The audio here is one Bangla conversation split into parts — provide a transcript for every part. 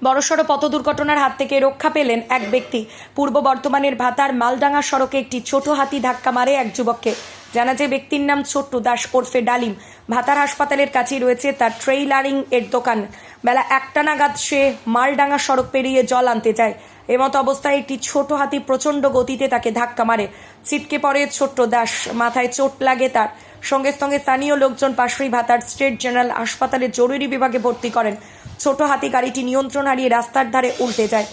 বড়সড় পথ দুর্ঘটনার হাত থেকে রক্ষা পেলেন এক ব্যক্তি। পূর্ব বর্ধমানের ভাতার মালডাঙ্গা সড়কে একটি ছোট হাতি ধাক্কা মারে এক যুবককে। জানা যায় ব্যক্তির নাম ছোট্টু দাস ওরফে ডালিম। ভাতার হাসপাতালের কাছেই রয়েছে তার ট্রেইলারিং এর দোকান। বেলা 1টা নাগাদ সে মালডাঙ্গা সড়ক পেরিয়ে জল আনতে যায়। এমতো অবস্থায় একটি ছোট হাতি প্রচণ্ড গতিতে তাকে ধাক্কা মারে। ছিটকে পড়ে ছোট্ট দাস, মাথায় চোট লাগে তার। সঙ্গে সঙ্গে স্থানীয় লোকজন পাশেই ভাতার স্টেট জেনারেল হাসপাতালের জরুরি বিভাগে ভর্তি করেন। ছোট হাতি গাড়িটি নিয়ন্ত্রণ হারিয়ে রাস্তার ধারে উল্টে যায়।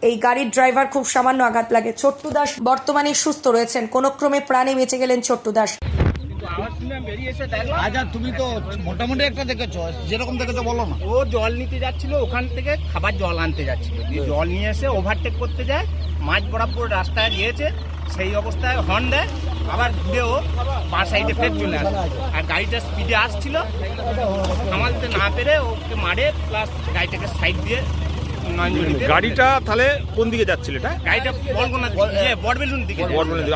এই গাড়ির ড্রাইভার খুব সামান্য আঘাত লাগে। ছোট্টু দাস বর্তমানে সুস্থ রয়েছেন। কোনো ক্রমে প্রাণে বেঁচে গেলেন ছোট্টু দাস। আচ্ছা, তুমি তো মোটামুটি একটা দেখেছো, যেরকম দেখেছো বলো না। ও জল নিতে যাচ্ছিল, ওখান থেকে খাবার জল আনতে যাচ্ছিল, জল নিয়ে এসে ওভারটেক করতে যায়, মাঝ বরাবর রাস্তায় গিয়েছে। সেই অবস্থায় হর্ন দেয়, আবার ঘুরেও বাঁ সাইডে ফের চলে আসে। আর গাড়িটা স্পিডে আসছিল, সামালতে না পেরে ওকে মারে, প্লাস গাড়িটাকে সাইড দিয়ে গাড়িটা তাহলে কোন দিকে যাচ্ছিল? এটা গাড়িটা বড়বেলুন দিকে।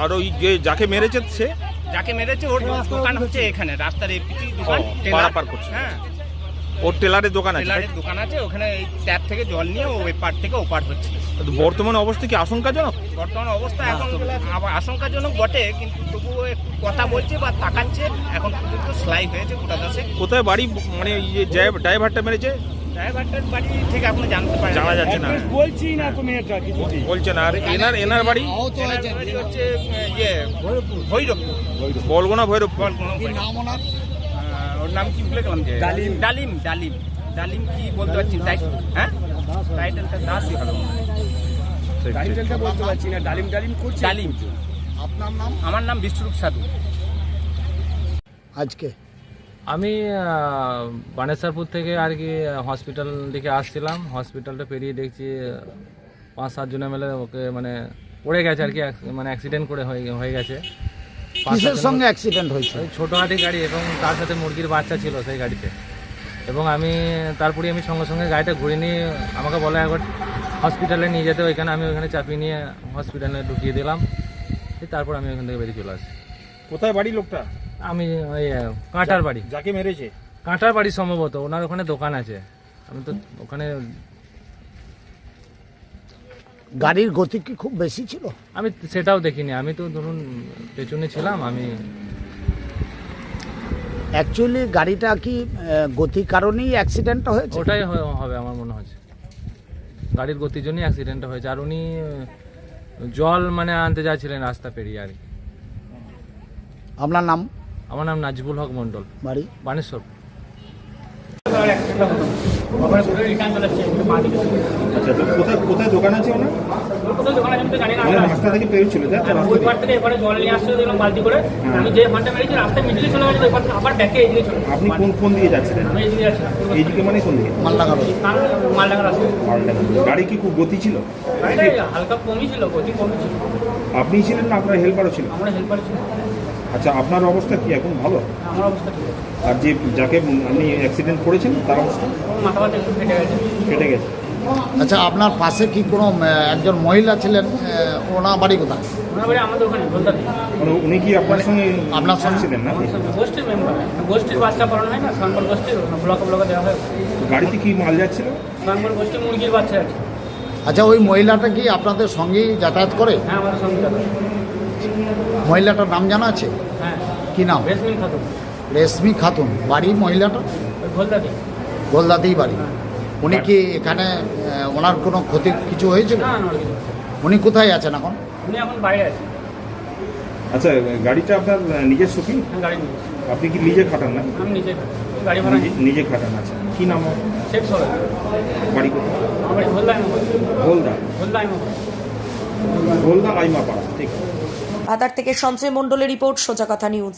আর ওই যে যাকে মেরেছে সে যাকে মেরেছে ওর দোকান হচ্ছে এখানে রাস্তার এই পিটি দোকান, পারাপার করছে। হ্যাঁ, ওর টেলারের দোকান আছে। টেলারের দোকান আছে ওখানে। এই ট্যাপ থেকে জল নিয়ে ও এপার থেকে ওপার হচ্ছে। বর্তমানে অবস্থা কি আশঙ্কাজনক? বর্তমান অবস্থা এখন আশঙ্কাজনক বটে, কিন্তু তবুও একটু কথা বলছে বা তাকাচ্ছে। এখন পর্যন্ত সেলাই হয়েছে গোটা দশে। কোথায় বাড়ি, মানে এই যে ড্রাইভারটা মেরেছে? ড্রাইভারটার বাড়ি ঠিক এখন জানা যাচ্ছে না, বলছি না তুমি এটা কিছু বলছে না। আর এনার বাড়ি হচ্ছে ভৈরবপুর, বলগোনা ভৈরব। ওর নাম কি ভুলে গেলাম, যে ডালিম ডালিম ডালিম ডালিম কি বলতে পারছি তাই? হ্যাঁ, টাইটেলটা দাসই ভালো। টাইটেলটা বলতে পারছি না। ডালিম ডালিম করছি। ডালিম। আপনার নাম? আমার নাম বিশ্বরূপ সাধু। আজকে আমি বানেশ্বরপুর থেকে আর কি হসপিটাল দিকে আসছিলাম। হসপিটালটা পেরিয়ে দেখছি 5-7 জনে মিলে ওকে মানে পড়ে গেছে আর কি, মানে অ্যাক্সিডেন্ট করে হয়ে গেছে। কিসের সঙ্গে অ্যাক্সিডেন্ট হয়েছে? ওই ছোটো হাতি গাড়ি, এবং তার সাথে মুরগির বাচ্চা ছিল সেই গাড়িতে। এবং আমি তারপরে সঙ্গে সঙ্গে গাড়িটা ঘুরে নিয়ে আমাকে বলে একবার হসপিটালে নিয়ে যেতে। ওইখানে আমি ওইখানে চাপিয়ে নিয়ে হসপিটালে ঢুকিয়ে দিলাম। তারপর আমি ওইখান থেকে বেরিয়ে চলে আসি। কোথায় বাড়ি লোকটা? আমি ওই কাঁটার বাড়ি। যাকে মেরেছে কাঁটার বাড়ি সম্ভবত, ওনার ওখানে দোকান আছে। আমি তো ওখানে। গাড়ির গতি কি খুব বেশি ছিল? আমি সেটাও দেখিনি, আমি তো ধরুন পেছনে ছিলাম। আমি অ্যাকচুয়ালি গাড়িটা কি গতির কারণেই অ্যাক্সিডেন্টটা হয়েছে? ওটাই হবে আমার মনে হচ্ছে, গাড়ির গতির জন্যই অ্যাক্সিডেন্টটা হয়েছে। আর উনি জল মানে আনতে যাচ্ছিলেন রাস্তা পেরিয়ে আর কি। আপনার নাম? আমার নাম নাজিবুল হক মন্ডল, বাড়ি বানেশ্বর। আচ্ছা, তো কোথায় দোকান আছে ওনার? রাস্তা থেকে পেরিয়েছিল, আপনি কোন দিকে যাচ্ছিলেন? এইদিকে মানে কোন দিকে? মালডাঙ্গা। গাড়ি কি খুব গতি ছিল? হালকা কমই ছিল, গতি কমই ছিল। আপনি ছিলেন না আপনার হেল্পারও ছিল? আমরা হেল্পার ছিল। আচ্ছা, আপনার অবস্থা কি এখন ভালো? আমার অবস্থা ঠিক আছে। আর যাকে আপনি অ্যাক্সিডেন্ট করেছেন তার অবস্থা? মাথা ব্যথা একটু কেটে গেছে। আচ্ছা, আপনার পাশে কি কোনো একজন মহিলা ছিলেন? ওনার বাড়ি কোথায়? ওনার বাড়ি আমাদের ওখানে গোলদাতে। মানে উনি কি আপনার সঙ্গে ছিলেন না? গোষ্ঠীর মেম্বার, গোষ্ঠীর বাচ্চা পড়ানো হয় না, সানবল গোষ্ঠীর ব্লকে দেওয়া হয়। গাড়িতে কি মাল যাচ্ছিল? সানবল গোষ্ঠীর মুরগির বাচ্চা আছে। আচ্ছা, ওই মহিলাটা কি আপনাদের সঙ্গেই যাতায়াত করে? হ্যাঁ, আমাদের সঙ্গে যাতায়াত। মহিলাটার নাম জানা আছে? হ্যাঁ। কি নাম? রেশমি খাতুন। রেশমি খাতুন। বাড়ি মহিলাটা? ওই গোলদাতে। গোলদাতেই বাড়ি। উনি কি এখানে ওনার কোনো ক্ষতি কিছু হয়েছিল? না, না, কিছু। উনি কোথায় আছেন এখন? উনি এখন বাইরে আছে। আচ্ছা, গাড়িটা আপনার নিজের শোকি? হ্যাঁ, গাড়ি নিয়ে। আপনি কি নিজে খাটান না? আমি নিজে গাড়ি ভাড়া নিই। নিজে খাটান। আচ্ছা, কি নাম? শেখ সবাই। বাড়ি কোথায়? আমার বাড়ি ভোলদা। ভোলদা আইমাপাড়া। ঠিক আছে। ভাতার থেকে সঞ্জয় মণ্ডলের রিপোর্ট, সোজা কথা নিউজ।